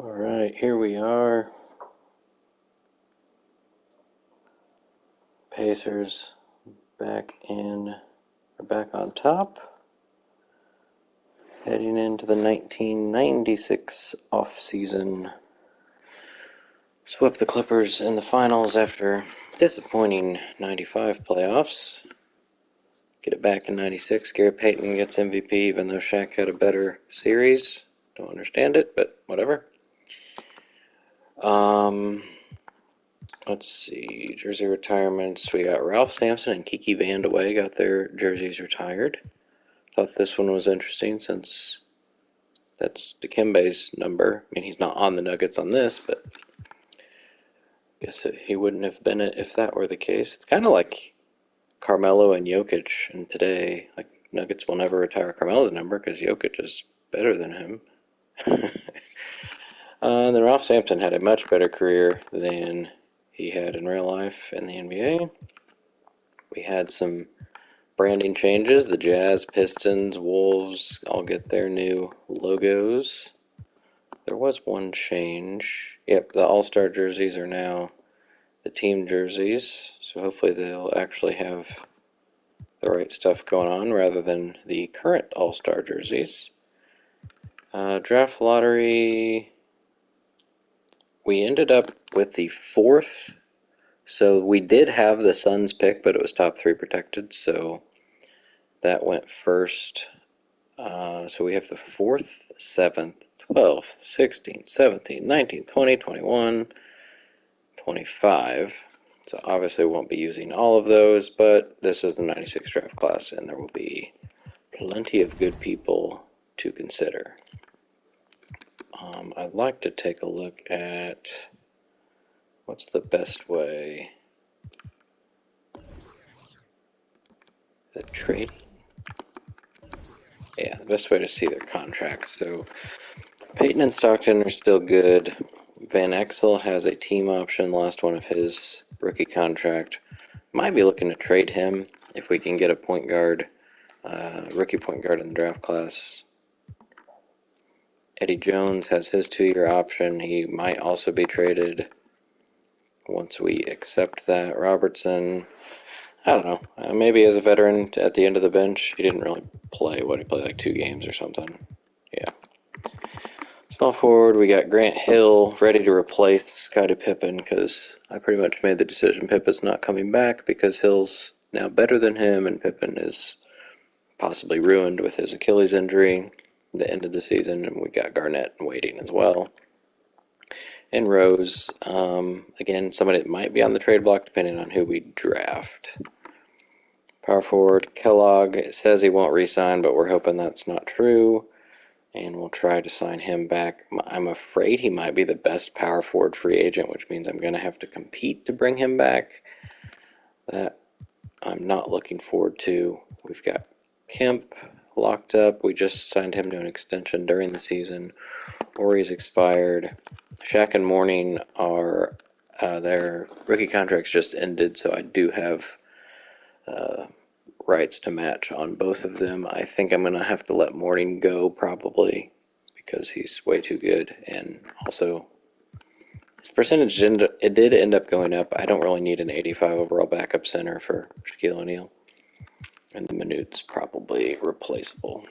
Alright, here we are. Pacers back on top. Heading into the 1996 offseason. Swept the Clippers in the finals after disappointing 95 playoffs. Get it back in 96. Gary Payton gets MVP even though Shaq had a better series. Don't understand it, but whatever. Let's see, jersey retirements. We got Ralph Sampson and Kiki Vandeweghe got their jerseys retired. Thought this one was interesting since that's Dikembe's number. I mean, he's not on the Nuggets on this, but I guess he wouldn't have been it if that were the case. It's kind of like Carmelo and Jokic, and today, like, Nuggets will never retire Carmelo's number because Jokic is better than him. Then Ralph Sampson had a much better career than he had in real life in the NBA. We had some branding changes. The Jazz, Pistons, Wolves all get their new logos. There was one change. Yep, the All-Star jerseys are now the team jerseys. So hopefully they'll actually have the right stuff going on rather than the current All-Star jerseys. Draft lottery. We ended up with the fourth. So we did have the Suns pick, but it was top 3 protected, so that went first. So we have the 4th, 7th, 12th, 16th, 17th, 19th, 20, 21, 25. So obviously we won't be using all of those, but this is the 96 draft class, and there will be plenty of good people to consider. I'd like to take a look at what's the best way. Is it trading? Yeah, the best way to see their contracts. So Peyton and Stockton are still good. Van Exel has a team option, last one of his rookie contract. Might be looking to trade him if we can get a point guard, rookie point guard in the draft class. Eddie Jones has his 2-year option. He might also be traded once we accept that. Robertson, I don't know. Maybe as a veteran at the end of the bench. He didn't really play. He played like 2 games or something. Yeah. Small forward, we got Grant Hill ready to replace Scottie Pippen because I pretty much made the decision Pippen's not coming back because Hill's now better than him and Pippen is possibly ruined with his Achilles injury at the end of the season, and we got Garnett waiting as well. And Rose, again, somebody that might be on the trade block depending on who we draft. Power forward, Kellogg says he won't re-sign, but we're hoping that's not true. And we'll try to sign him back. I'm afraid he might be the best power forward free agent, which means I'm going to have to compete to bring him back. That I'm not looking forward to. We've got Kemp locked up. We just signed him to an extension during the season. Ori's expired. Shaq and Mourning are, their rookie contracts just ended, so I do have rights to match on both of them. I think I'm going to have to let Mourning go probably because he's way too good, and also his percentage it did end up going up. I don't really need an 85 overall backup center for Shaquille O'Neal, and the minute's probably replaceable.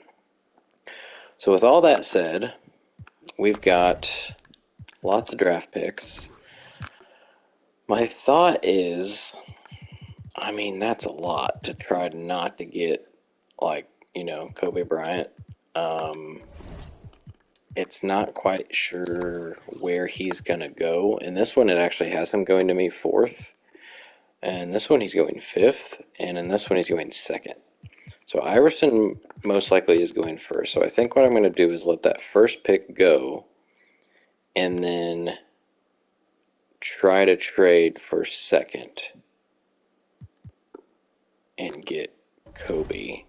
So with all that said, we've got lots of draft picks. My thought is, I mean, that's a lot to try not to get, like, Kobe Bryant. It's not quite sure where he's going to go. In this one, it actually has him going to me 4th. And this one, he's going 5th. And in this one, he's going 2nd. So Iverson most likely is going 1st. So I think what I'm going to do is let that first pick go. And then try to trade for 2nd. And get Kobe.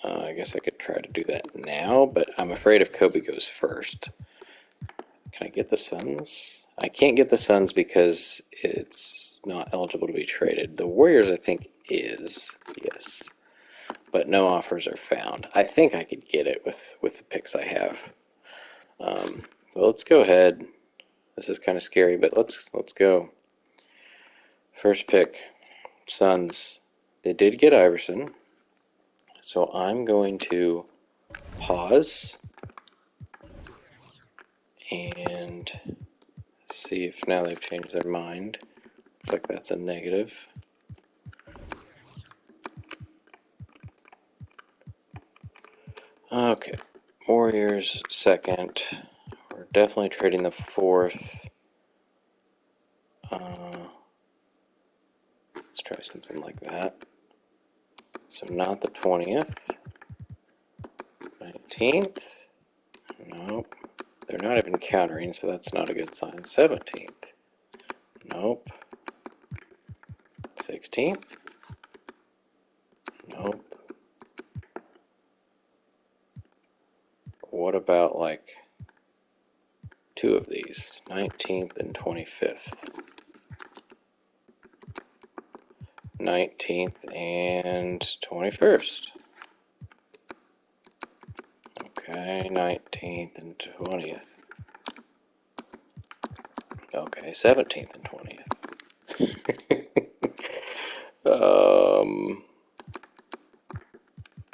I guess I could try to do that now, but I'm afraid if Kobe goes 1st. Can I get the Suns? I can't get the Suns because it's not eligible to be traded. The Warriors, I think, is, yes. But no offers are found. I think I could get it with the picks I have. Well, let's go ahead. This is kind of scary, but let's go. First pick, Suns. They did get Iverson, so I'm going to pause and see if now they've changed their mind. Looks like that's a negative. Okay, Warriors second. We're definitely trading the fourth. Let's try something like that. So not the 20th. 19th. Nope. They're not even countering, so that's not a good sign. 17th. Nope. 16th. Nope. What about like two of these? 19th and 25th. 19th and 21st. Okay, 19th and 20th. Okay, 17th and 20th.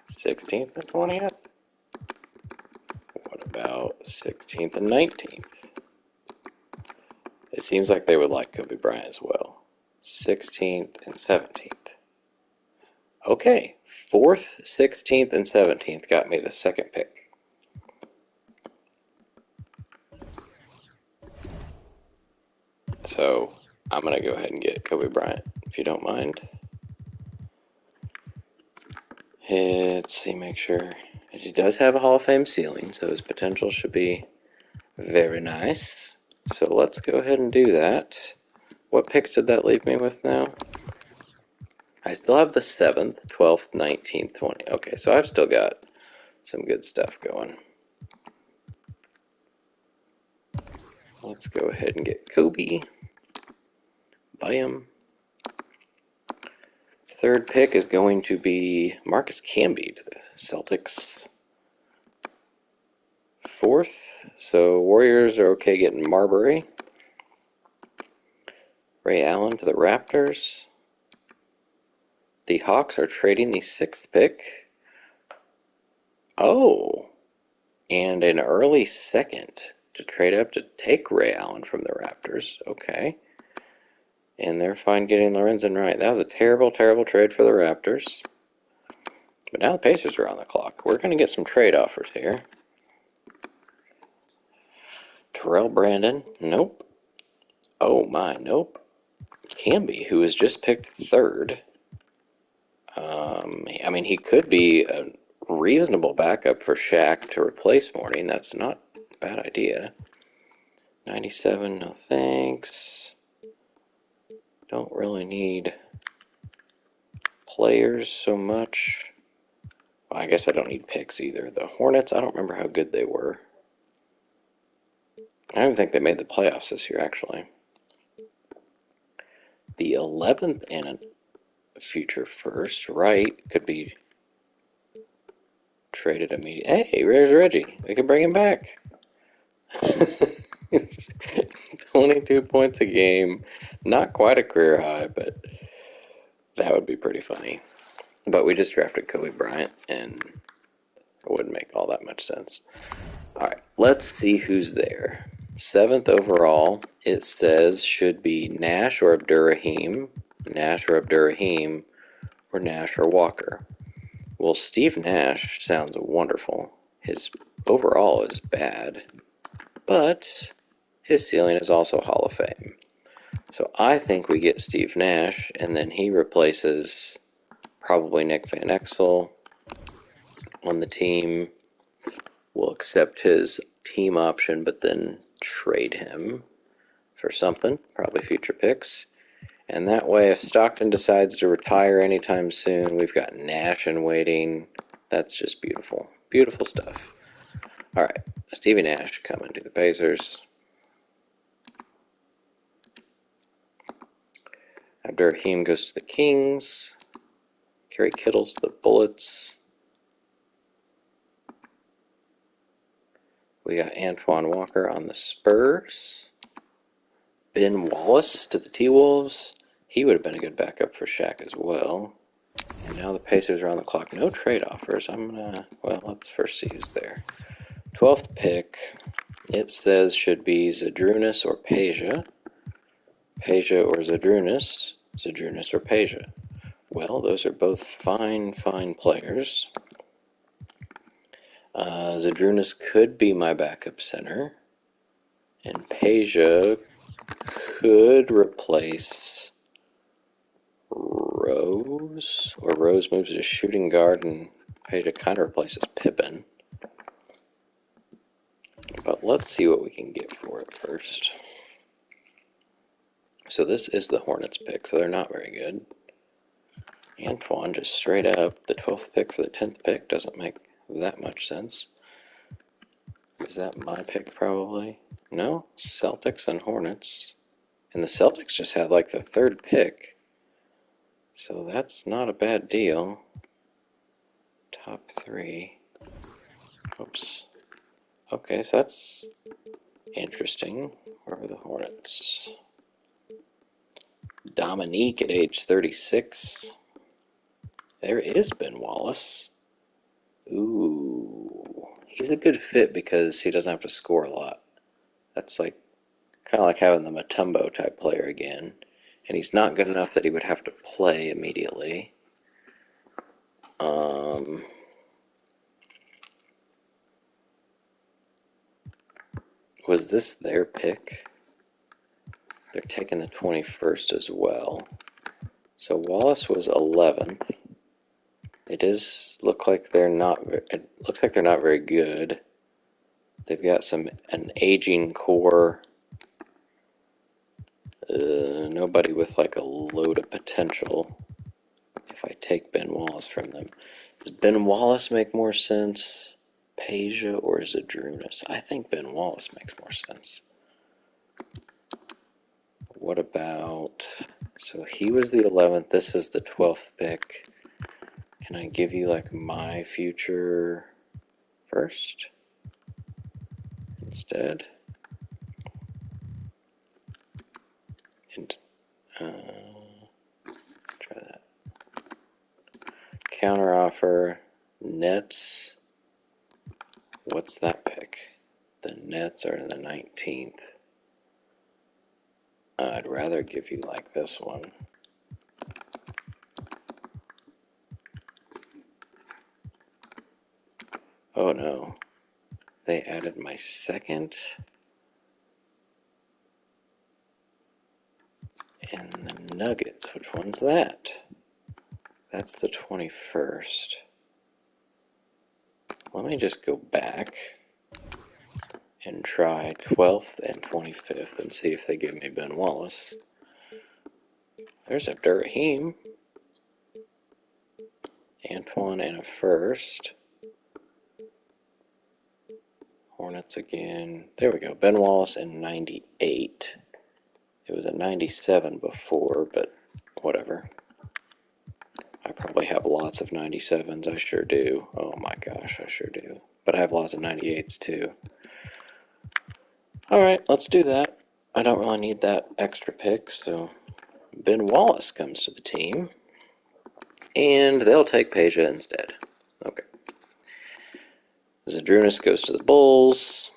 16th and 20th? What about 16th and 19th? It seems like they would like Kobe Bryant as well. 16th and 17th. Okay, 4th, 16th, and 17th got me the second pick. So I'm going to go ahead and get Kobe Bryant, if you don't mind. Let's see, make sure. He does have a Hall of Fame ceiling, so his potential should be very nice. So let's go ahead and do that. What picks did that leave me with now? I still have the 7th, 12th, 19th, 20th. Okay, so I've still got some good stuff going. Let's go ahead and get Kobe. Bam. Third pick is going to be Marcus Camby to the Celtics. Fourth, so Warriors are okay getting Marbury. Ray Allen to the Raptors. The Hawks are trading the 6th pick. Oh, and an early second to trade up to take Ray Allen from the Raptors. Okay. And they're fine getting Lorenzen Wright. That was a terrible, terrible trade for the Raptors. But now the Pacers are on the clock. We're going to get some trade offers here. Terrell Brandon. Nope. Oh my, nope. Camby, who was just picked third. I mean, he could be a reasonable backup for Shaq to replace Morning. That's not a bad idea. 97, no thanks. Don't really need players so much. Well, I guess I don't need picks either. The Hornets, I don't remember how good they were. I don't think they made the playoffs this year, actually. The 11th and a future first, right, could be traded immediately. Hey, where's Reggie? We could bring him back. 22 points a game. Not quite a career high, but that would be pretty funny. But we just drafted Kobe Bryant, and it wouldn't make all that much sense. All right, let's see who's there. 7th overall, it says should be Nash or Abdurrahim. Nash or Abdurrahim, or Nash or Walker. Well, Steve Nash sounds wonderful. His overall is bad, but his ceiling is also Hall of Fame. So I think we get Steve Nash, and then he replaces probably Nick Van Exel on the team. We'll accept his team option, but then trade him for something, probably future picks. And that way, if Stockton decides to retire anytime soon, we've got Nash in waiting. That's just beautiful. Beautiful stuff. All right, Stevie Nash coming to the Pacers. Abdurrahim goes to the Kings. Kerry Kittles to the Bullets. We got Antoine Walker on the Spurs. Ben Wallace to the T-Wolves. He would have been a good backup for Shaq as well. And now the Pacers are on the clock. No trade offers. Well, let's first see who's there. 12th pick. It says should be Zydrunas or Peja. Peja or Zydrunas. Zydrunas or Peja. Well, those are both fine players. Zydrunas could be my backup center. And Peja could replace Rose. Or Rose moves to shooting guard and Peja kind of replaces Pippen. But let's see what we can get for it first. So this is the Hornets pick, so they're not very good. Antoine just straight up, the 12th pick for the 10th pick doesn't make that much sense. Is that my pick probably? No, Celtics and Hornets. And the Celtics just had like the 3rd pick. So that's not a bad deal. Top 3. Oops. Okay, so that's interesting. Where are the Hornets? Dominique at age 36. There is Ben Wallace. Ooh. He's a good fit because he doesn't have to score a lot. That's like kind of like having the Mutombo type player again. And he's not good enough that he would have to play immediately. Was this their pick? They're taking the 21st as well. So Wallace was 11th. It does look like they're not. It looks like they're not very good. They've got an aging core. Nobody with like a load of potential. If I take Ben Wallace from them, does Ben Wallace make more sense? Peja or Zydrunas? I think Ben Wallace makes more sense. What about? So he was the 11th. This is the 12th pick. Can I give you like my future first instead? And try that. Counter offer. Nets. What's that pick? The Nets are the 19th. I'd rather give you like this one. Oh no. They added my 2nd. And the Nuggets. Which one's that? That's the 21st. Let me just go back and try 12th and 25th and see if they give me Ben Wallace. There's Abdurrahim. Antoine and a 1st. Hornets again. There we go. Ben Wallace in 98. It was a 97 before, but whatever. I probably have lots of 97s. I sure do. Oh my gosh, I sure do. But I have lots of 98s too. Alright, let's do that. I don't really need that extra pick, so Ben Wallace comes to the team. And they'll take Peja instead. Okay. Zydrunas goes to the Bulls.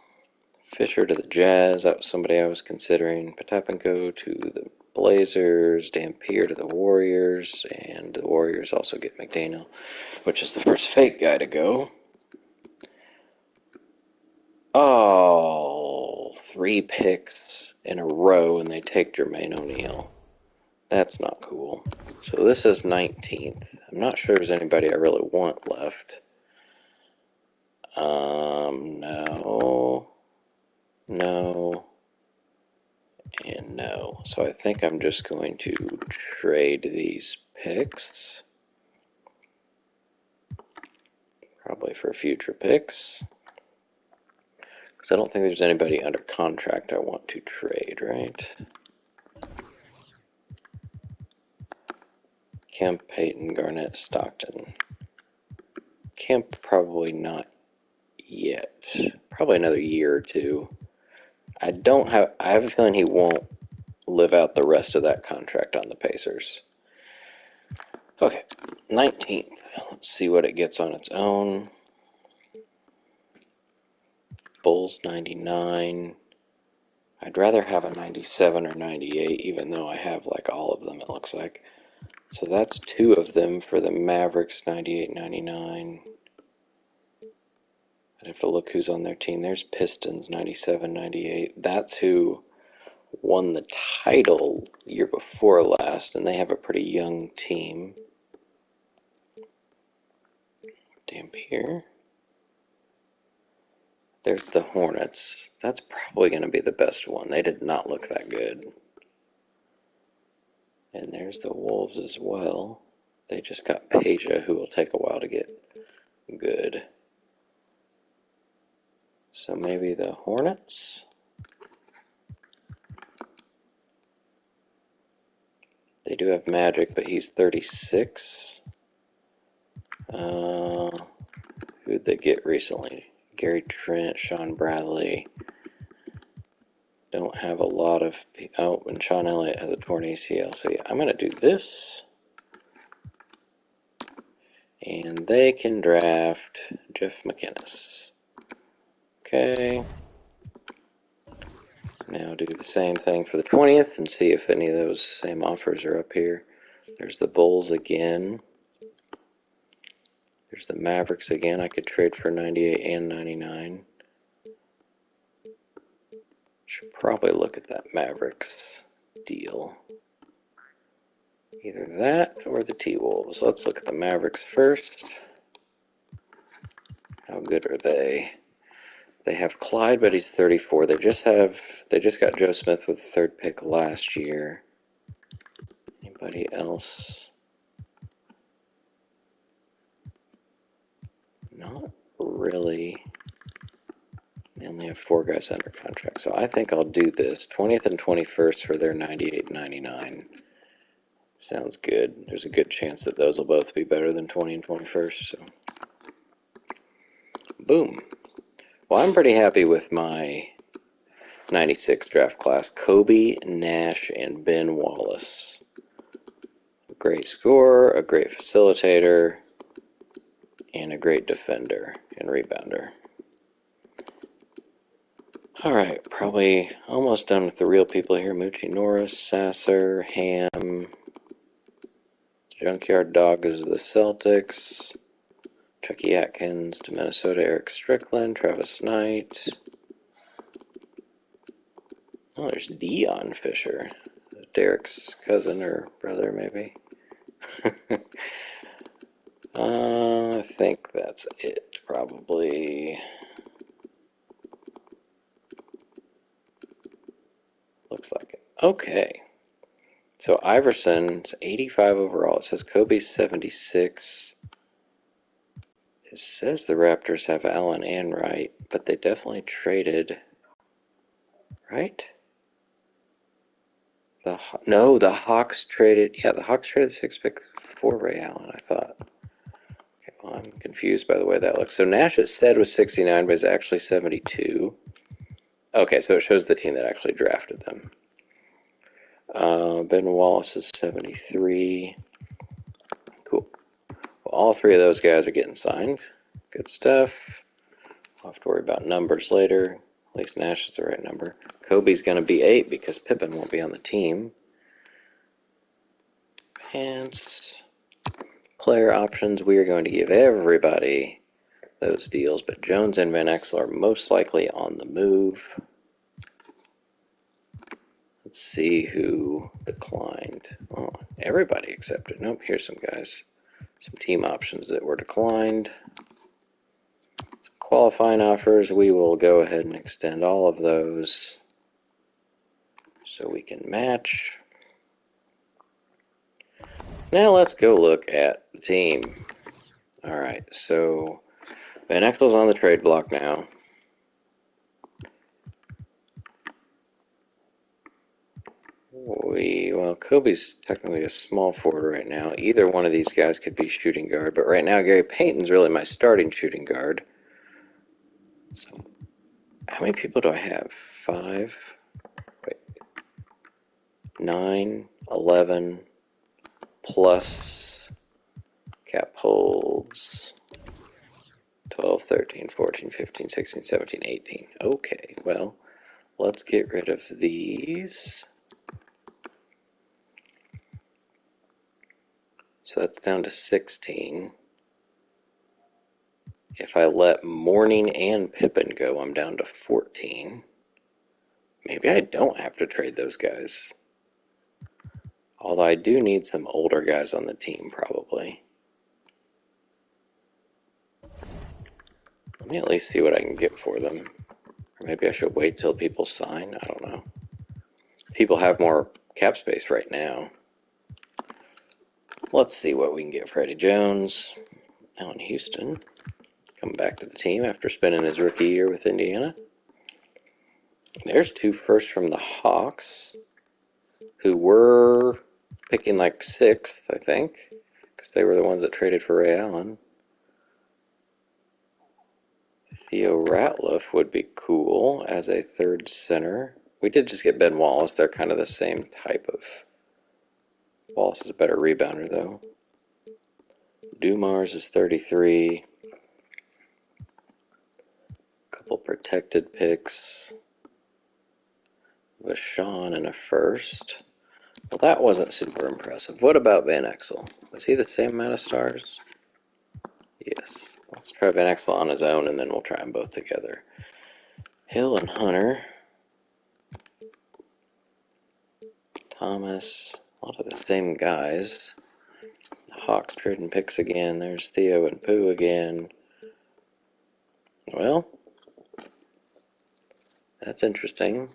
Fisher to the Jazz. That was somebody I was considering. Potapenko to the Blazers. Dampier to the Warriors. And the Warriors also get McDaniel, which is the first fake guy to go. Oh, 3 picks in a row, and they take Jermaine O'Neal. That's not cool. So this is 19th. I'm not sure there's anybody I really want left. No, and no. So I think I'm just going to trade these picks. Probably for future picks. Because I don't think there's anybody under contract I want to trade, right? Kemp, Peyton, Garnett, Stockton. Kemp probably not yet. Probably another year or two. I have a feeling he won't live out the rest of that contract on the Pacers. Okay, 19th. Let's see what it gets on its own. Bulls 99. I'd rather have a 97 or 98, even though I have like all of them, it looks like. So that's two of them for the Mavericks, 98, 99. I'd have to look who's on their team. There's Pistons, 97, 98. That's who won the title year before last, and they have a pretty young team. Dampier. There's the Hornets. That's probably going to be the best one. They did not look that good. And there's the Wolves as well. They just got Peja, who will take a while to get good. So maybe the Hornets? They do have Magic, but he's 36. Who'd they get recently? Gary Trent, Sean Bradley. Don't have a lot of... Oh, and Sean Elliott has a torn ACL. So yeah, I'm going to do this. And they can draft Jeff McInnes. Okay. Now do the same thing for the 20th and see if any of those same offers are up here. There's the Bulls again. There's the Mavericks again. I could trade for 98 and 99. Should probably look at that Mavericks deal. Either that or the T-Wolves. Let's look at the Mavericks first. How good are they? They have Clyde, but he's 34. They just got Joe Smith with the third pick last year. Anybody else? Not really. They only have 4 guys under contract. So I think I'll do this. 20th and 21st for their 98 and 99. Sounds good. There's a good chance that those will both be better than 20 and 21st. So. Boom. Well, I'm pretty happy with my 96 draft class. Kobe, Nash, and Ben Wallace. A great scorer, a great facilitator, and a great defender and rebounder. Alright, probably almost done with the real people here. Moochie Norris, Sasser, Ham, Junkyard Dog is the Celtics, Chucky Atkins to Minnesota, Eric Strickland, Travis Knight. Oh, there's Dion Fisher, Derek's cousin or brother, maybe. I think that's it, probably. Looks like it. Okay. So Iverson's 85 overall. It says Kobe's 76. It says the Raptors have Allen and Wright, but they definitely traded, right? No, the Hawks traded. Yeah, the Hawks traded the 6th pick for Ray Allen, I thought. Okay, well, I'm confused by the way that looks. So Nash, it said, was 69, but is actually 72. Okay, so it shows the team that actually drafted them. Ben Wallace is 73. Cool. Well, all 3 of those guys are getting signed. Good stuff. I'll have to worry about numbers later. At least Nash is the right number. Kobe's going to be 8 because Pippen won't be on the team. Pants. Player options. We are going to give everybody those deals, but Jones and Van Exel are most likely on the move. Let's see who declined. Oh, everybody accepted. Nope, here's some guys. Some team options that were declined. Some qualifying offers. We will go ahead and extend all of those so we can match. Now let's go look at the team. Alright, so Van Exel's on the trade block now. Well, Kobe's technically a small forward right now. Either one of these guys could be shooting guard, but right now Gary Payton's really my starting shooting guard. So, how many people do I have? 5, wait, 9, 11, plus cap holds 12, 13, 14, 15, 16, 17, 18. Okay, well, let's get rid of these. So that's down to 16. If I let Morning and Pippin go, I'm down to 14. Maybe I don't have to trade those guys. Although I do need some older guys on the team, probably. Let me at least see what I can get for them. Or maybe I should wait till people sign. I don't know. People have more cap space right now. Let's see what we can get for Eddie Jones. Allen Houston. Come back to the team after spending his rookie year with Indiana. There's 2 firsts from the Hawks, who were picking like 6th, I think, because they were the ones that traded for Ray Allen. Theo Ratliff would be cool as a 3rd center. We did just get Ben Wallace. They're kind of the same type of. Wallace is a better rebounder, though. Dumars is 33. Couple protected picks. Vashon in a first. Well, that wasn't super impressive. What about Van Exel? Was he the same amount of stars? Yes. Let's try Van Exel on his own, and then we'll try them both together. Hill and Hunter. Thomas. A lot of the same guys. Hawks trading picks again. There's Theo and Pooh again. Well, that's interesting.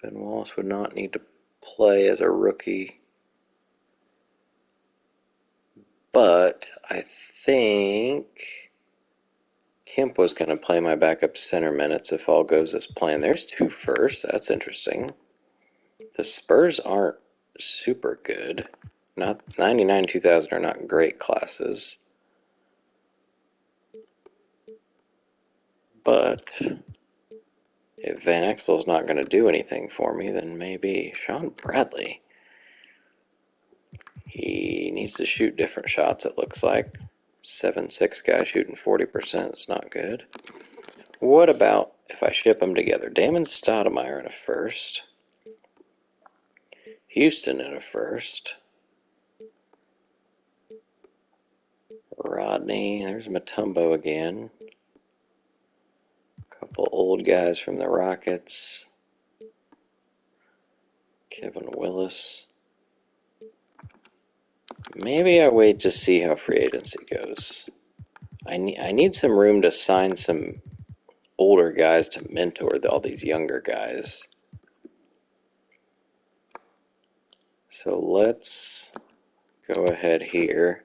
Ben Wallace would not need to play as a rookie. But I think Kemp was going to play my backup center minutes if all goes as planned. There's 2 firsts. That's interesting. The Spurs aren't super good. Not 99 2000 are not great classes. But if Van Exel's not going to do anything for me, then maybe Sean Bradley. He needs to shoot different shots, it looks like. 7'6" guy shooting 40% is not good. What about if I ship them together? Damon Stoudemire in a first. Houston in a first. Rodney. There's Mutombo again. Couple old guys from the Rockets. Kevin Willis. Maybe I wait to see how free agency goes. I need some room to sign some older guys to mentor all these younger guys. So let's go ahead here.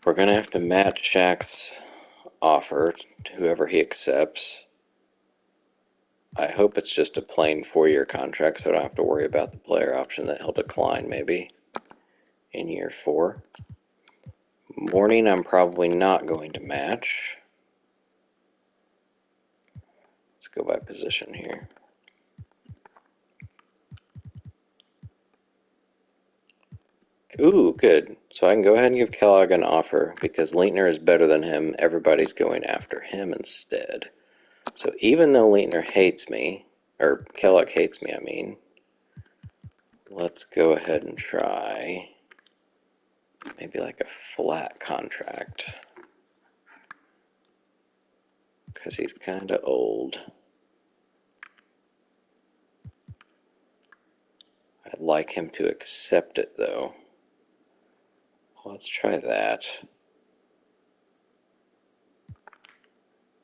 We're going to have to match Shaq's offer to whoever he accepts. I hope it's just a plain 4-year contract, so I don't have to worry about the player option that he'll decline maybe in year 4. Morning, I'm probably not going to match. Let's go by position here. Ooh, good. So I can go ahead and give Kellogg an offer because Leitner is better than him. Everybody's going after him instead. So even though Leitner hates me, or Kellogg hates me, I mean, let's go ahead and try maybe like a flat contract because he's kind of old. I'd like him to accept it, though. Let's try that.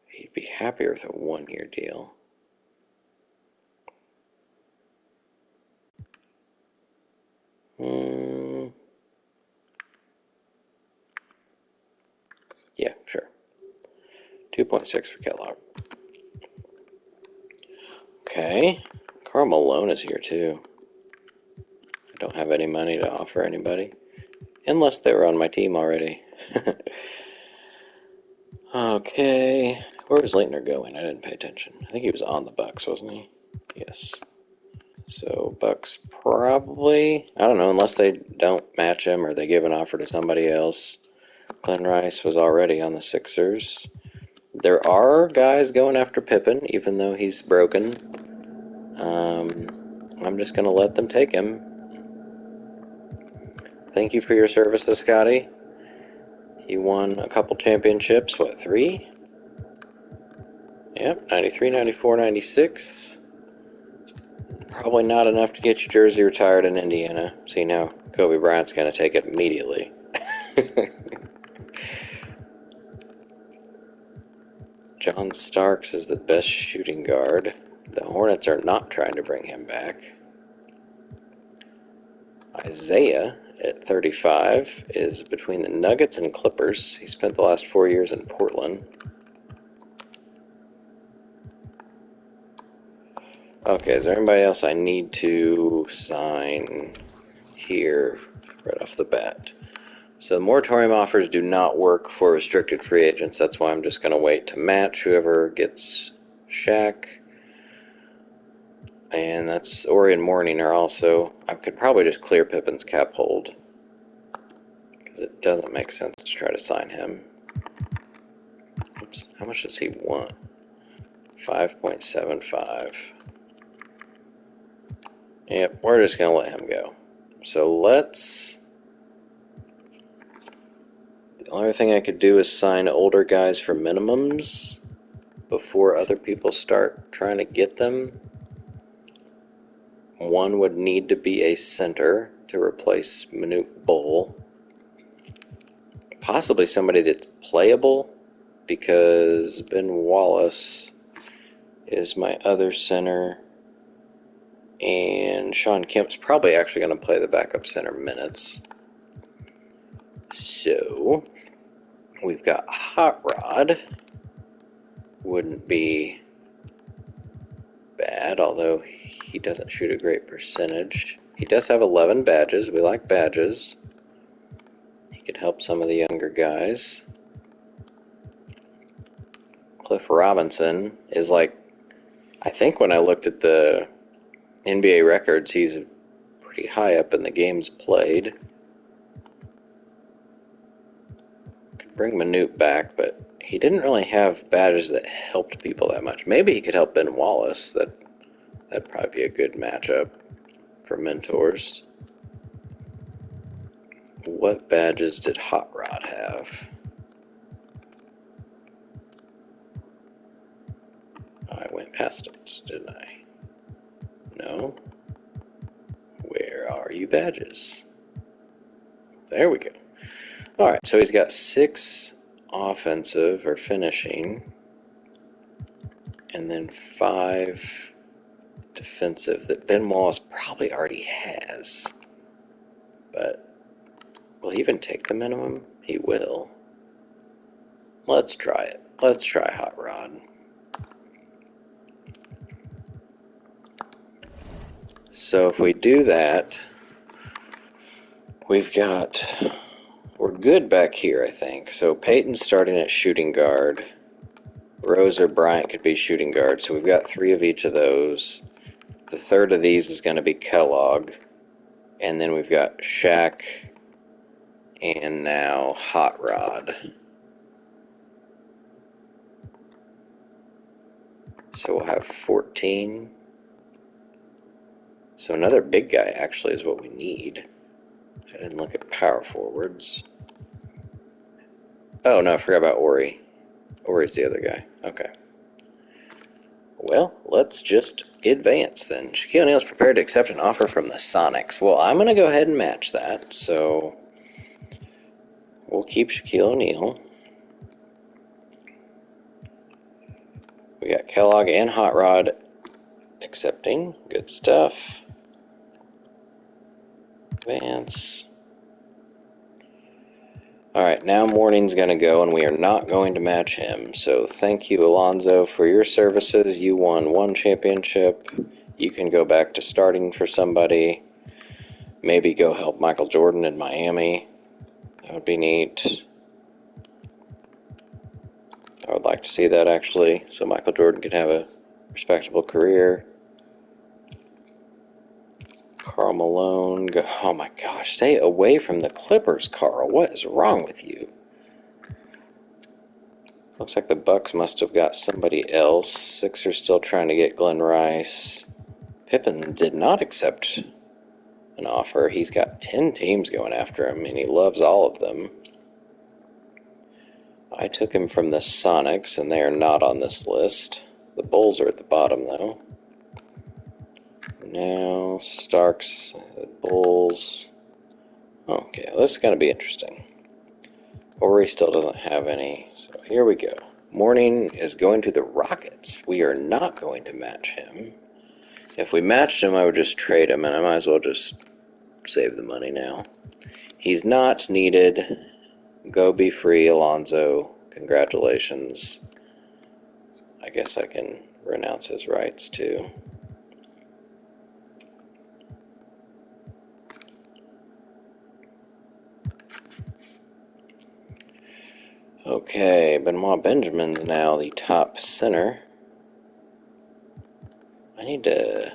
He'd be happier with a 1-year deal. Yeah, sure. 2.6 for Kellogg. Okay. Karl Malone is here, too. I don't have any money to offer anybody. Unless they were on my team already. Okay, where was Leitner going? I didn't pay attention. I think he was on the Bucks, wasn't he? Yes. So Bucks probably, I don't know, unless they don't match him or they give an offer to somebody else. Glenn Rice was already on the Sixers. There are guys going after Pippen, even though he's broken. I'm just going to let them take him. Thank you for your services, Scotty. He won a couple championships. What, 3? Yep, 93, 94, 96. Probably not enough to get your jersey retired in Indiana. See, now Kobe Bryant's going to take it immediately. John Starks is the best shooting guard. The Hornets are not trying to bring him back. Isaiah, at 35, is between the Nuggets and Clippers. He spent the last 4 years in Portland. Okay, is there anybody else I need to sign here right off the bat? So the moratorium offers do not work for restricted free agents. That's why I'm just going to wait to match whoever gets Shaq. And that's Ori and Mourning are also... I could probably just clear Pippen's cap hold, because it doesn't make sense to try to sign him. Oops, how much does he want? 5.75. Yep, we're just going to let him go. So let's... The only thing I could do is sign older guys for minimums before other people start trying to get them. One would need to be a center to replace Manute Bol. Possibly somebody that's playable, because Ben Wallace is my other center. And Sean Kemp's probably actually going to play the backup center minutes. So, we've got Hot Rod. Wouldn't be bad, although he doesn't shoot a great percentage. He does have 11 badges. We like badges. He could help some of the younger guys. Cliff Robinson is like, I think when I looked at the NBA records, he's pretty high up in the games played. Could bring Manute back, but he didn't really have badges that helped people that much. Maybe he could help Ben Wallace. That'd probably be a good matchup for mentors. What badges did Hot Rod have? I went past it, didn't I? No. Where are you badges? There we go. Alright, so he's got 6 offensive or finishing, and then 5 defensive that Ben Wallace probably already has. But will he even take the minimum? He will. Let's try it. Let's try Hot Rod. So if we do that, we're good back here, I think. So Peyton's starting at shooting guard. Rose or Bryant could be shooting guard. So we've got 3 of each of those. The third of these is going to be Kellogg. And then we've got Shaq and now Hot Rod. So we'll have 14. So another big guy actually is what we need. I didn't look at power forwards. Oh, no, I forgot about Ori. Ori's the other guy. Okay. Well, let's just advance then. Shaquille O'Neal's prepared to accept an offer from the Sonics. Well, I'm going to go ahead and match that. So we'll keep Shaquille O'Neal. We got Kellogg and Hot Rod accepting. Good stuff. Advance. Alright, now Mourning's going to go, and we are not going to match him. So thank you, Alonzo, for your services. You won 1 championship. You can go back to starting for somebody. Maybe go help Michael Jordan in Miami. That would be neat. I would like to see that, actually, so Michael Jordan can have a respectable career. Karl Malone. Oh my gosh, stay away from the Clippers, Karl. What is wrong with you? Looks like the Bucks must have got somebody else. Sixers still trying to get Glenn Rice. Pippen did not accept an offer. He's got 10 teams going after him, and he loves all of them. I took him from the Sonics, and they are not on this list. The Bulls are at the bottom, though. Now, Starks, the Bulls. Okay, this is going to be interesting. Ori still doesn't have any, so here we go. Mourning is going to the Rockets. We are not going to match him. If we matched him, I would just trade him, and I might as well just save the money now. He's not needed. Go be free, Alonzo. Congratulations. I guess I can renounce his rights, too. Okay, Benoit Benjamin's now the top center. I need to...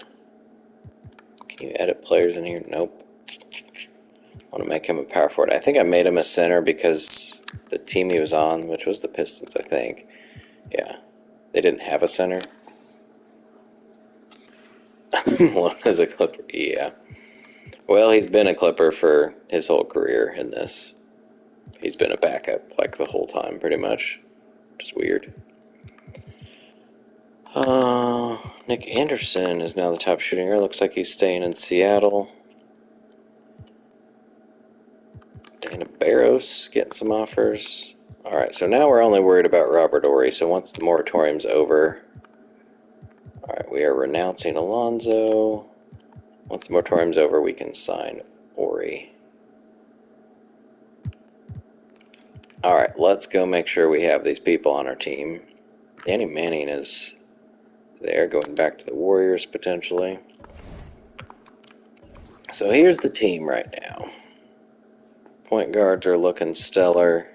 Can you edit players in here? Nope. I want to make him a power forward. I think I made him a center because the team he was on, which was the Pistons, I think. Yeah. They didn't have a center. One as a Clipper. Yeah. Well, he's been a Clipper for his whole career in this. He's been a backup like the whole time, pretty much. Just weird. Nick Anderson is now the top shooting guard. Looks like he's staying in Seattle. Dana Barros getting some offers. Alright, so now we're only worried about Robert Horry. So once the moratorium's over... Alright, we are renouncing Alonzo. Once the moratorium's over, we can sign Horry. Alright, let's go make sure we have these people on our team. Danny Manning is there, going back to the Warriors, potentially. So here's the team right now. Point guards are looking stellar.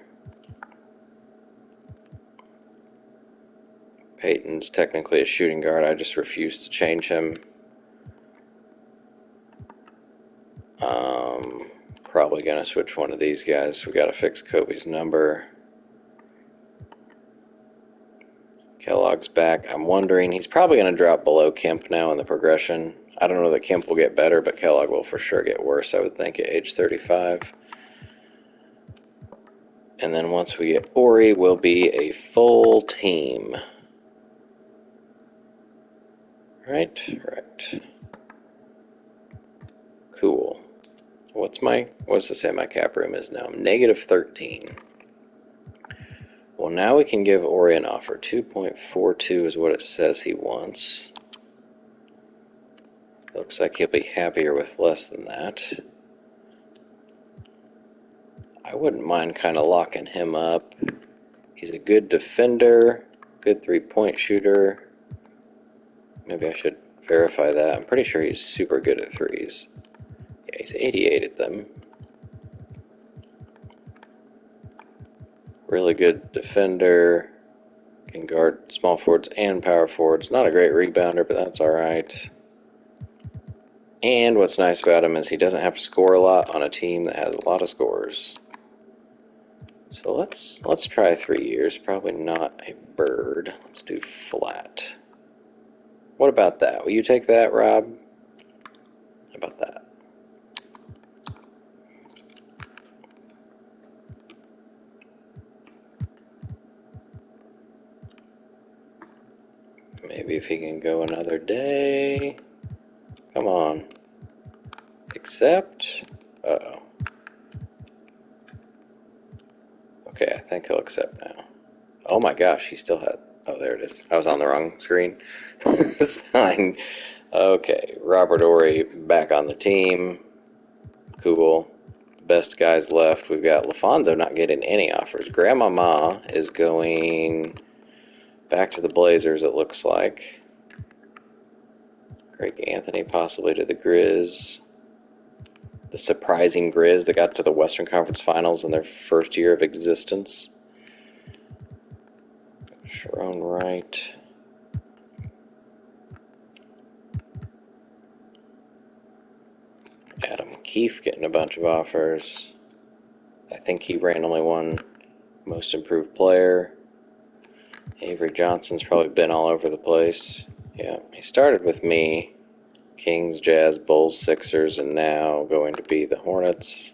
Peyton's technically a shooting guard. I just refuse to change him. Probably going to switch one of these guys. We got to fix Kobe's number. Kellogg's back. I'm wondering, he's probably going to drop below Kemp now in the progression. I don't know that Kemp will get better, but Kellogg will for sure get worse, I would think, at age 35. And then once we get Horry, we'll be a full team. Right. Cool. What's to say my cap room is now? Negative 13. Well, now we can give Horry an offer. 2.42 is what it says he wants. Looks like he'll be happier with less than that. I wouldn't mind kind of locking him up. He's a good defender, good three-point shooter. Maybe I should verify that. I'm pretty sure he's super good at threes. Yeah, he's 88 at them. Really good defender. Can guard small forwards and power forwards. Not a great rebounder, but that's alright. And what's nice about him is he doesn't have to score a lot on a team that has a lot of scorers. So let's try 3 years. Probably not a bird. Let's do flat. What about that? Will you take that, Rob? How about that? Maybe if he can go another day. Come on. Accept. Uh-oh. Okay, I think he'll accept now. Oh my gosh, he still had... Oh, there it is. I was on the wrong screen. Sign. Okay, Robert Horry back on the team. Cool. Best guys left. We've got LaFonso not getting any offers. Grandmama is going back to the Blazers, it looks like. Greg Anthony possibly to the Grizz. The surprising Grizz that got to the Western Conference Finals in their first year of existence. Sharon Wright. Adam Keefe getting a bunch of offers. I think he randomly won Most Improved Player. Avery Johnson's probably been all over the place. Yeah, he started with me. Kings, Jazz, Bulls, Sixers, and now going to be the Hornets.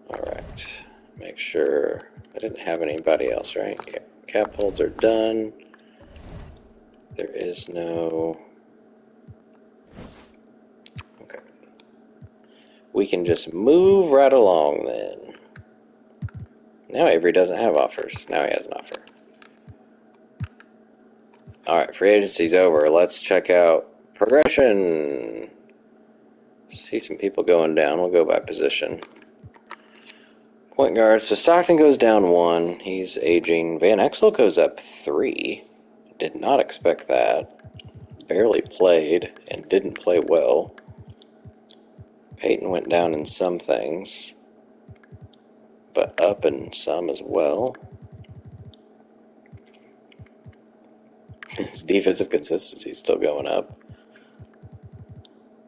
Alright, make sure I didn't have anybody else, right? Yeah, cap holds are done. There is no... Okay. We can just move right along then. Now Avery doesn't have offers. Now he has an offer. Alright, free agency's over. Let's check out progression. See some people going down. We'll go by position. Point guard. So Stockton goes down 1. He's aging. Van Exel goes up 3. Did not expect that. Barely played and didn't play well. Peyton went down in some things, but up in some as well. His defensive consistency is still going up.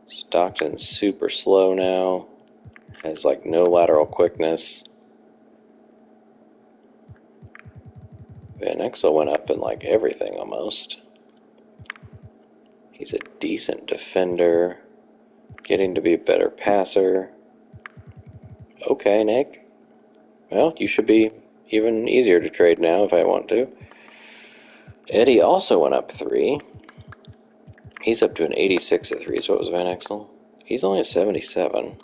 Stockton's super slow now. Has like no lateral quickness. Van Exel went up in like everything almost. He's a decent defender. Getting to be a better passer. Okay, Nick. Well, you should be even easier to trade now if I want to. Eddie also went up 3. He's up to an 86 at 3. So what was Van Exel? He's only a 77.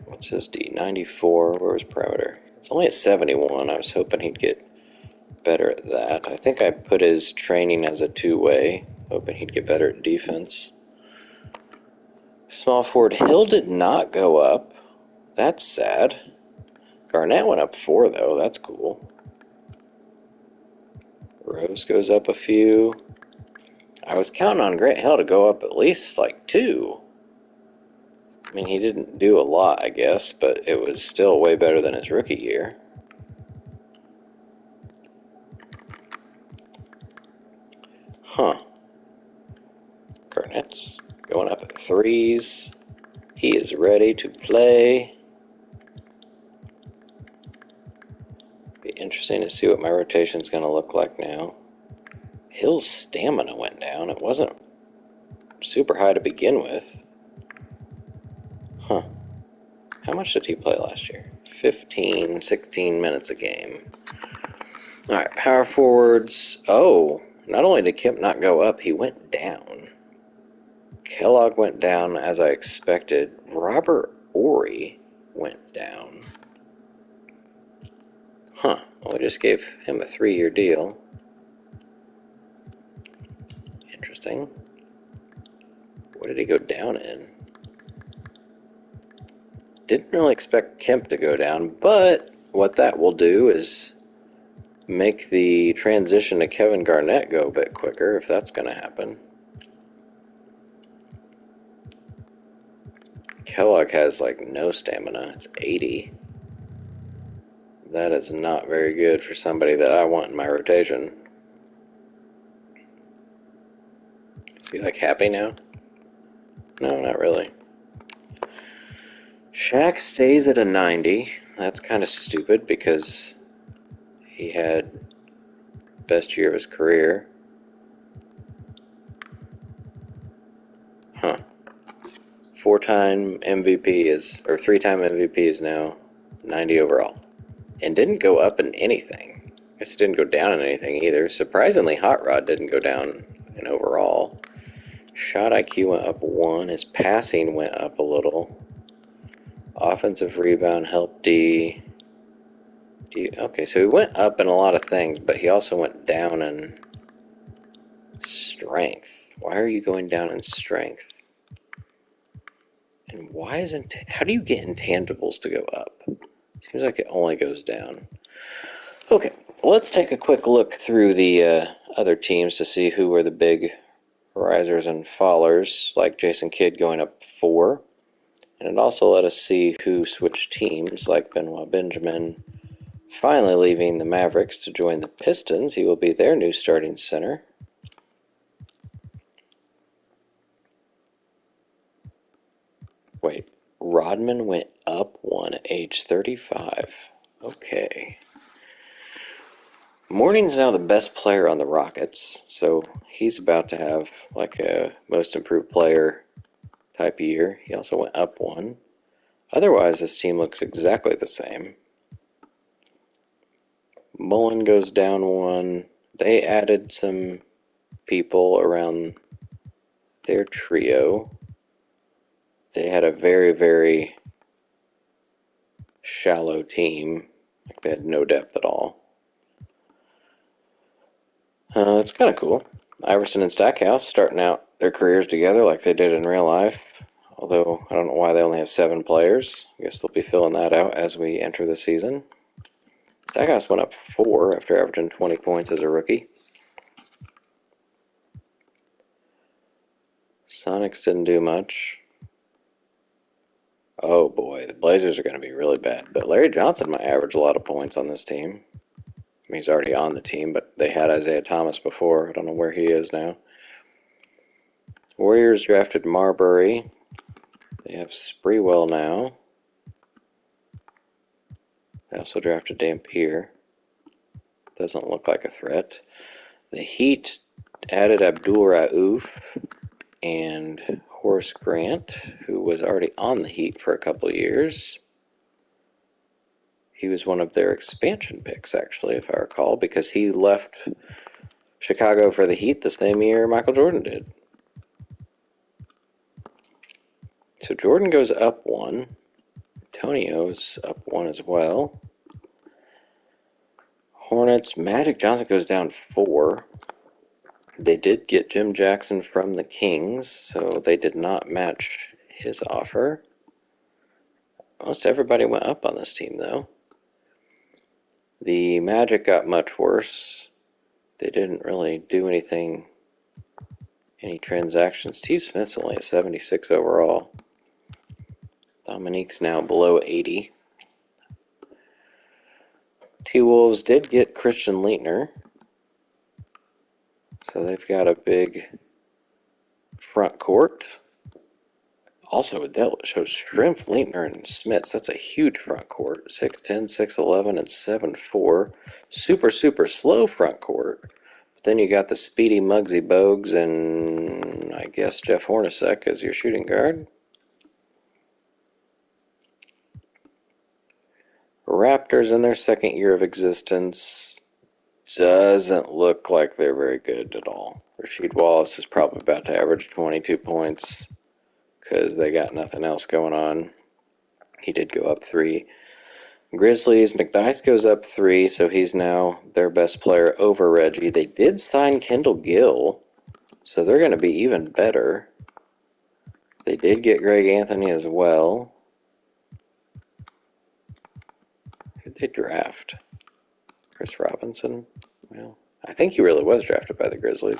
What's his D? 94. Where was perimeter? It's only a 71. I was hoping he'd get better at that. I think I put his training as a 2-way, hoping he'd get better at defense. Small forward Hill did not go up. That's sad. Garnett went up 4, though. That's cool. Rose goes up a few. I was counting on Grant Hill to go up at least like 2. I mean, he didn't do a lot, I guess, but it was still way better than his rookie year. Huh. Garnett's going up at 3s. He is ready to play. Be interesting to see what my rotation is going to look like now. Hill's stamina went down. It wasn't super high to begin with. Huh. How much did he play last year? 15, 16 minutes a game. Alright, power forwards. Oh, not only did Kemp not go up, he went down. Kellogg went down as I expected. Robert Ory went down. Huh. Well, we just gave him a 3-year deal. Interesting. What did he go down in? Didn't really expect Kemp to go down, but what that will do is make the transition to Kevin Garnett go a bit quicker, if that's going to happen. Kellogg has like no stamina. It's 80. That is not very good for somebody that I want in my rotation. Is he like happy now? No, not really. Shaq stays at a 90. That's kind of stupid because he had best year of his career. Huh. 4-time MVP is, or 3-time MVP is now 90 overall. And didn't go up in anything. I guess it didn't go down in anything either. Surprisingly, Hot Rod didn't go down in overall. Shot IQ went up 1. His passing went up a little. Offensive rebound helped D. Okay, so he went up in a lot of things, but he also went down in strength. Why are you going down in strength? And why isn't... How do you get intangibles to go up? Seems like it only goes down. Okay, let's take a quick look through the other teams to see who were the big risers and fallers, like Jason Kidd going up 4. And it also let us see who switched teams, like Benoit Benjamin finally leaving the Mavericks to join the Pistons. He will be their new starting center. Wait, Rodman went up 1 at age 35. Okay. Mourning's now the best player on the Rockets, so he's about to have like a most improved player type year. He also went up 1. Otherwise, this team looks exactly the same. Mullen goes down 1. They added some people around their trio. They had a very, very shallow team. Like they had no depth at all. It's kind of cool. Iverson and Stackhouse starting out their careers together like they did in real life. Although I don't know why they only have 7 players. I guess they'll be filling that out as we enter the season. Stackhouse went up 4 after averaging 20 points as a rookie. Sonics didn't do much. Oh boy, the Blazers are going to be really bad. But Larry Johnson might average a lot of points on this team. I mean, he's already on the team, but they had Isaiah Thomas before. I don't know where he is now. Warriors drafted Marbury. They have Sprewell now. They also drafted Dampier. Doesn't look like a threat. The Heat added Abdul Rauf and Horace Grant, who was already on the Heat for a couple of years. He was one of their expansion picks, actually, if I recall, because he left Chicago for the Heat the same year Michael Jordan did. So Jordan goes up 1. Antonio's up 1 as well. Hornets, Magic Johnson goes down 4. They did get Jim Jackson from the Kings, so they did not match his offer. Most everybody went up on this team, though. The Magic got much worse. They didn't really do anything, any transactions. Steve Smith's only at 76 overall. Dominique's now below 80. T-Wolves did get Christian Leitner, so they've got a big front court. Also, that shows Shrimp, Leitner, and Smits. That's a huge front court. 6'10", 6'11", and 7'4". Super, super slow front court. But then you got the speedy Muggsy Bogues and I guess Jeff Hornacek as your shooting guard. Raptors in their second year of existence. Doesn't look like they're very good at all. Rasheed Wallace is probably about to average 22 points because they got nothing else going on. He did go up 3. Grizzlies, McDyess goes up 3, so he's now their best player over Reggie. They did sign Kendall Gill, so they're going to be even better. They did get Greg Anthony as well. Who did they draft? Chris Robinson? Well, I think he really was drafted by the Grizzlies.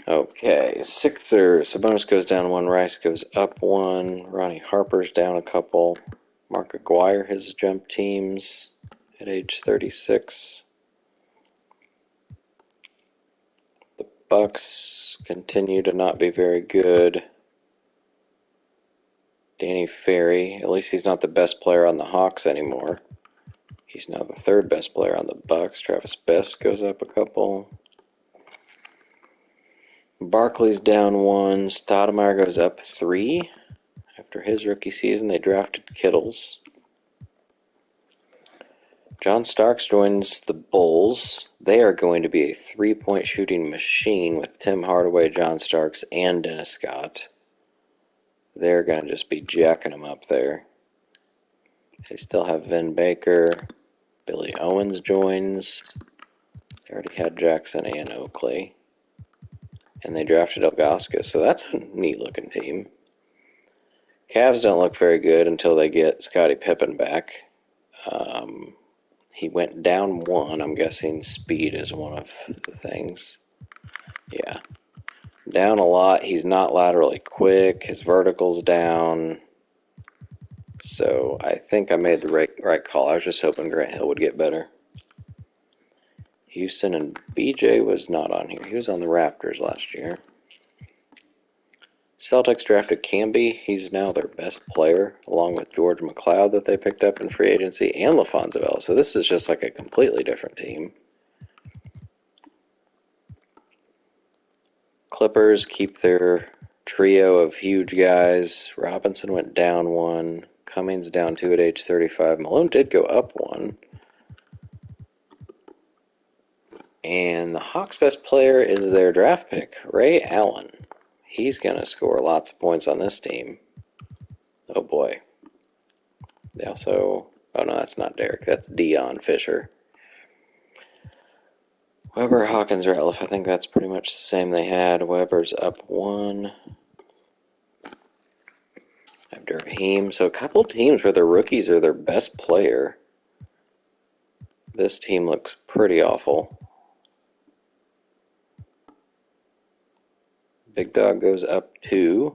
Okay, Sixers. Sabonis goes down 1. Rice goes up 1. Ronnie Harper's down a couple. Mark Aguirre has jumped teams at age 36. The Bucks continue to not be very good. Danny Ferry, at least he's not the best player on the Hawks anymore. He's now the 3rd best player on the Bucks. Travis Best goes up a couple. Barkley's down 1. Stoudemire goes up 3. After his rookie season, they drafted Kittles. John Starks joins the Bulls. They are going to be a 3-point shooting machine with Tim Hardaway, John Starks, and Dennis Scott. They're going to just be jacking them up there. They still have Vin Baker. Billy Owens joins. They already had Jackson and Oakley. And they drafted Ilgauskas, so that's a neat-looking team. Cavs don't look very good until they get Scottie Pippen back. He went down 1. I'm guessing speed is one of the things. Yeah. Down a lot. He's not laterally quick. His vertical's down. So I think I made the right call. I was just hoping Grant Hill would get better. Houston and BJ was not on here. He was on the Raptors last year. Celtics drafted Camby. He's now their best player, along with George McLeod that they picked up in free agency, and LaFonso Bell. So this is just like a completely different team. Clippers keep their trio of huge guys. Robinson went down 1. Cummings down 2 at age 35. Malone did go up 1. And the Hawks' best player is their draft pick, Ray Allen. He's going to score lots of points on this team. Oh boy. They also... Oh no, that's not Derek. That's Dion Fisher. Weber, Hawkins, Ratliff. I think that's pretty much the same they had. Weber's up 1. After Raheem. So a couple teams where their rookies are their best player. This team looks pretty awful. Big Dog goes up 2.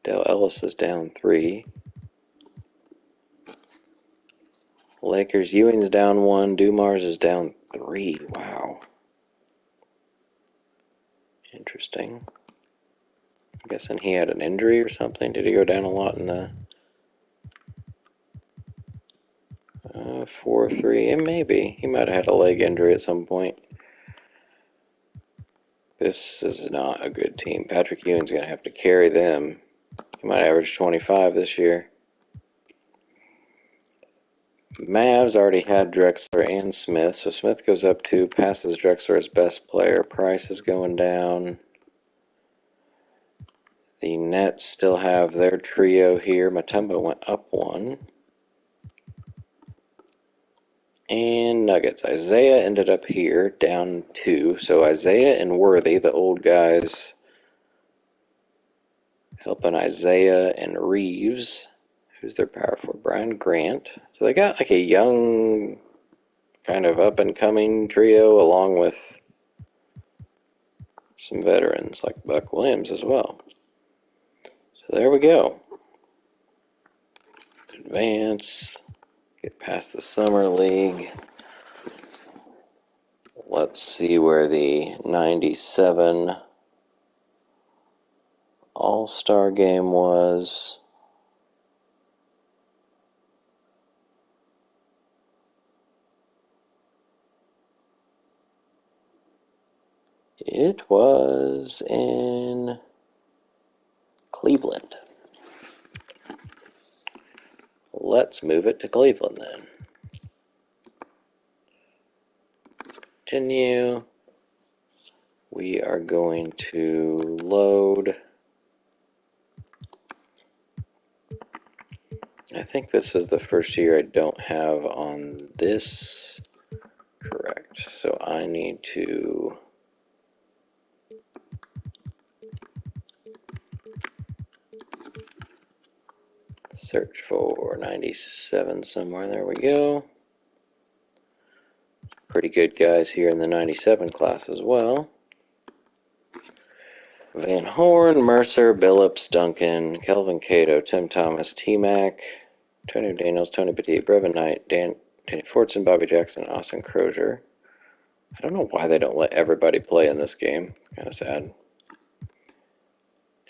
Dale Ellis is down 3. Lakers, Ewing's down 1. Dumars is down 3. Wow. Interesting. I'm guessing he had an injury or something. Did he go down a lot in the 4-3? And maybe. He might have had a leg injury at some point. This is not a good team. Patrick Ewing's going to have to carry them. He might average 25 this year. Mavs already had Drexler and Smith, so Smith goes up 2, passes Drexler as best player. Price is going down. The Nets still have their trio here. Mutombo went up 1. And Nuggets. Isaiah ended up here, down 2. So Isaiah and Worthy, the old guys, helping Isaiah and Reeves. Who's their power forward? Brian Grant. So they got like a young, kind of up-and-coming trio along with some veterans like Buck Williams as well. So there we go. Advance. Get past the Summer League. Let's see where the 97 All-Star game was. It was in Cleveland. Let's move it to Cleveland then. Continue. We are going to load. I think this is the first year I don't have on this correct. So I need to search for 97 somewhere. There we go. Pretty good guys here in the 97 class as well. Van Horn, Mercer, Billups, Duncan, Kelvin Cato, Tim Thomas, T-Mac, Tony Daniels, Tony Petit, Brevin Knight, Danny Fortson, Bobby Jackson, Austin Crozier. I don't know why they don't let everybody play in this game. It's kind of sad.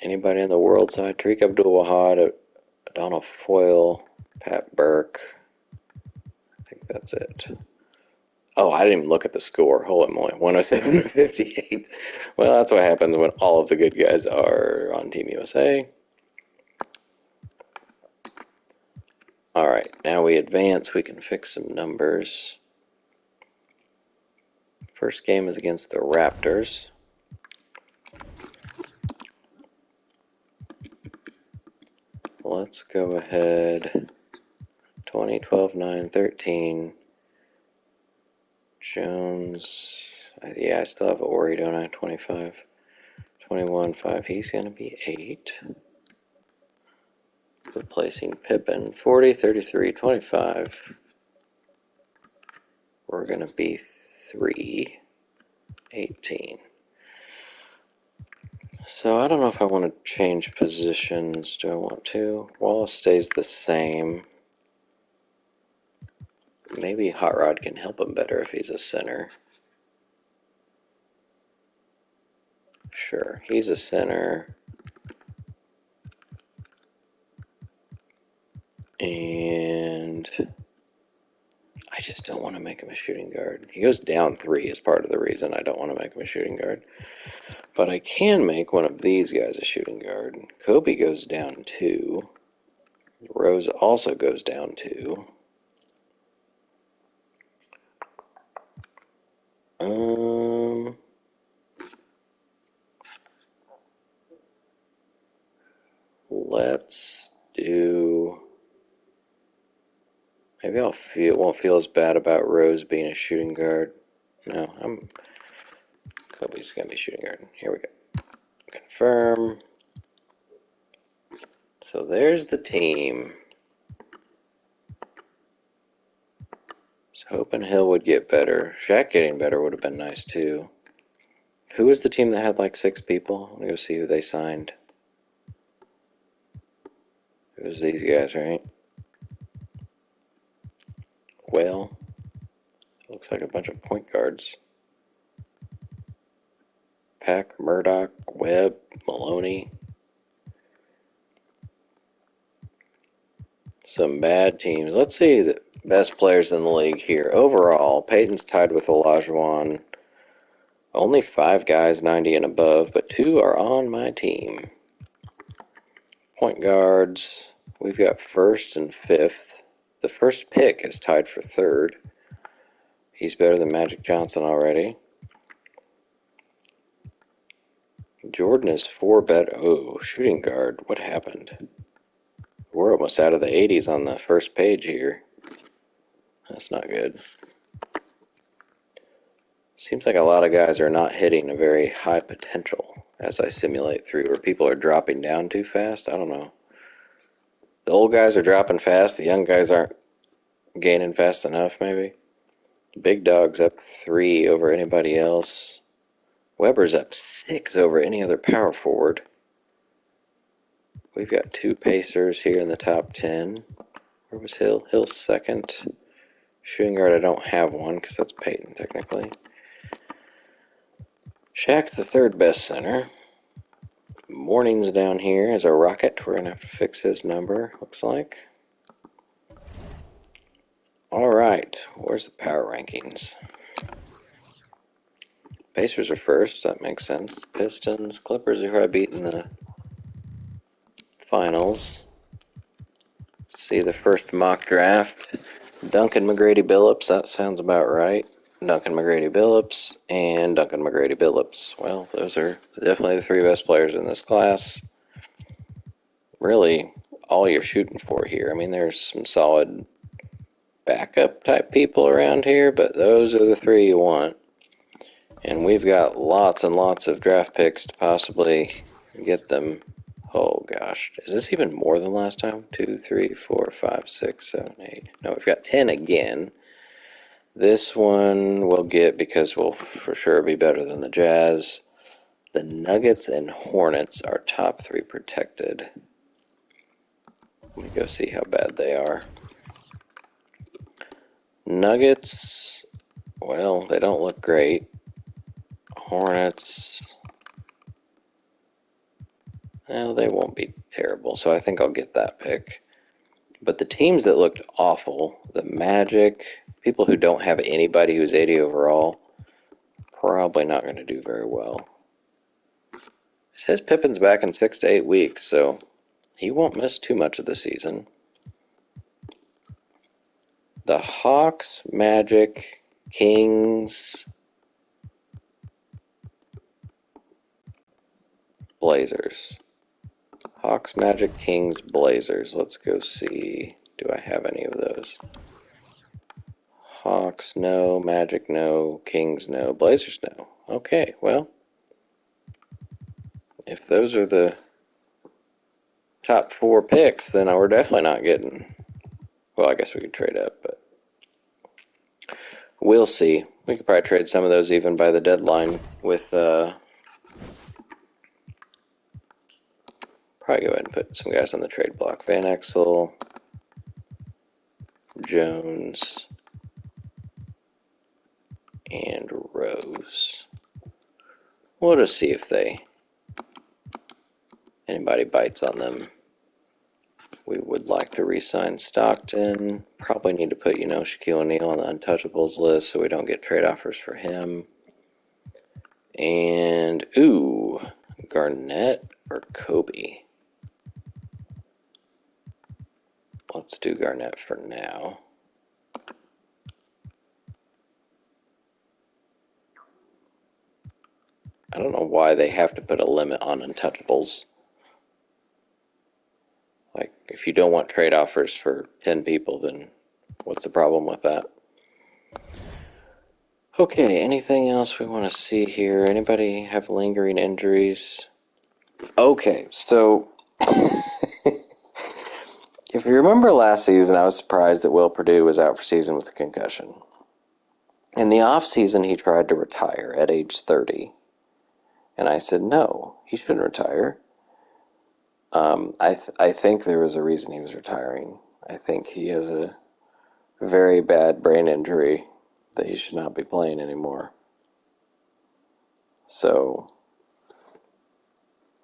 Anybody in the world side? Tariq Abdul-Wahad, Donald Foyle, Pat Burke. I think that's it. Oh, I didn't even look at the score. Holy moly. 107 to 58. Well, that's what happens when all of the good guys are on Team USA. All right, now we advance. We can fix some numbers. First game is against the Raptors. Let's go ahead. 20, 12, 9, 13. Jones. Yeah, I still have Ori, don't I? 25. 21, 5. He's going to be 8. Replacing Pippen. 40, 33, 25. we're going to be 3-18. So I don't know if I want to change positions. Do I want to? Wallace stays the same. Maybe Hot Rod can help him better if he's a center. Sure, he's a center. And I just don't want to make him a shooting guard. He goes down 3 is part of the reason I don't want to make him a shooting guard. But I can make one of these guys a shooting guard. Kobe goes down 2. Rose also goes down 2. Let's do... Maybe won't feel as bad about Rose being a shooting guard. No, Kobe's gonna be shooting guard. Here we go. Confirm. So there's the team. Was hoping Hill would get better. Shaq getting better would have been nice too. Who was the team that had like 6 people? I'm gonna go see who they signed. It was these guys, right? Well, looks like a bunch of point guards. Pack, Murdoch, Webb, Maloney. Some bad teams. Let's see the best players in the league here. Overall, Peyton's tied with Olajuwon. Only 5 guys 90 and above, but 2 are on my team. Point guards, we've got 1st and 5th. The first pick is tied for 3rd. He's better than Magic Johnson already. Jordan is 4 better. Oh, shooting guard. What happened? We're almost out of the 80s on the first page here. That's not good. Seems like a lot of guys are not hitting a very high potential as I simulate through, or people are dropping down too fast. I don't know. The old guys are dropping fast. The young guys aren't gaining fast enough, maybe. Big Dog's up 3 over anybody else. Weber's up 6 over any other power forward. We've got 2 Pacers here in the top 10. Where was Hill? Hill's 2nd. Shooting guard, I don't have one because that's Peyton, technically. Shaq's the 3rd best center. Morning's down here as a Rocket. We're going to have to fix his number, looks like. Alright, where's the power rankings? Pacers are 1st, that makes sense. Pistons, Clippers are who I beat in the finals. See the first mock draft. Duncan McGrady Billups, that sounds about right. Duncan McGrady Billups and Duncan McGrady Billups. Well, those are definitely the 3 best players in this class. Really, all you're shooting for here. I mean, there's some solid backup type people around here, but those are the 3 you want. And we've got lots and lots of draft picks to possibly get them. Oh gosh, is this even more than last time? 2, 3, 4, 5, 6, 7, 8. No, we've got 10 again. This one we'll get because we'll for sure be better than the Jazz. The Nuggets and Hornets are top 3 protected. Let me go see how bad they are. Nuggets, well, they don't look great. Hornets, well, they won't be terrible, so I think I'll get that pick. But the teams that looked awful, the Magic, people who don't have anybody who's 80 overall, probably not going to do very well. It says Pippen's back in 6 to 8 weeks, so he won't miss too much of the season. The Hawks, Magic, Kings, Blazers. Hawks, Magic, Kings, Blazers. Let's go see. Do I have any of those? Hawks, no. Magic, no. Kings, no. Blazers, no. Okay, well, if those are the top 4 picks, then we're definitely not getting... Well, I guess we could trade up, but... we'll see. We could probably trade some of those even by the deadline with, probably go ahead and put some guys on the trade block. Van Exel, Jones, and Rose. We'll just see if anybody bites on them. We would like to re-sign Stockton. Probably need to put, Shaquille O'Neal on the untouchables list so we don't get trade offers for him. And, Garnett or Kobe? Let's do Garnett for now. I don't know why they have to put a limit on untouchables. Like, if you don't want trade offers for 10 people, then what's the problem with that? Okay, anything else we want to see here? Anybody have lingering injuries? Okay, so if you remember last season, I was surprised that Will Perdue was out for season with a concussion. In the off-season, he tried to retire at age 30. And I said, no, he shouldn't retire. I think there was a reason he was retiring. I think he has a very bad brain injury that he should not be playing anymore. So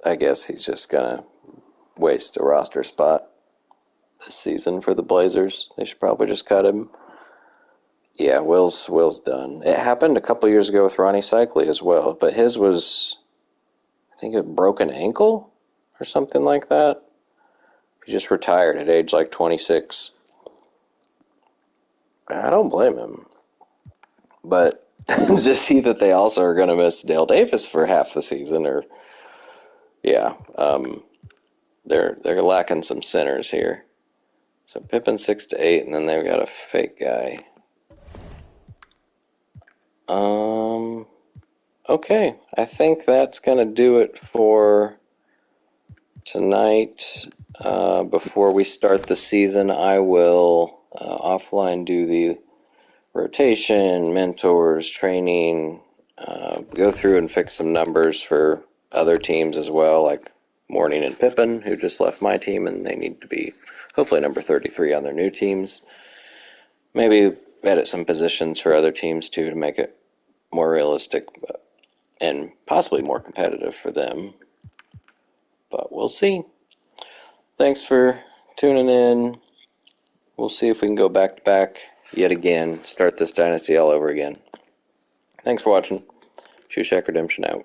I guess he's just going to waste a roster spot this season for the Blazers. They should probably just cut him. Yeah, Will's done. It happened a couple years ago with Ronnie Cycli as well, but his was, I think, a broken ankle or something like that. He just retired at age like 26. I don't blame him. But to see that they also are going to miss Dale Davis for half the season, or yeah, they're lacking some centers here. So Pippen 6 to 8, and then they've got a fake guy. Okay, I think that's going to do it for tonight. Before we start the season, I will offline do the rotation, mentors, training, go through and fix some numbers for other teams as well, like Mourning and Pippen, who just left my team, and they need to be hopefully number 33 on their new teams. Maybe edit some positions for other teams too to make it more realistic and possibly more competitive for them. But we'll see. Thanks for tuning in. We'll see if we can go back to back yet again, start this dynasty all over again. Thanks for watching. Shoeshak Redemption out.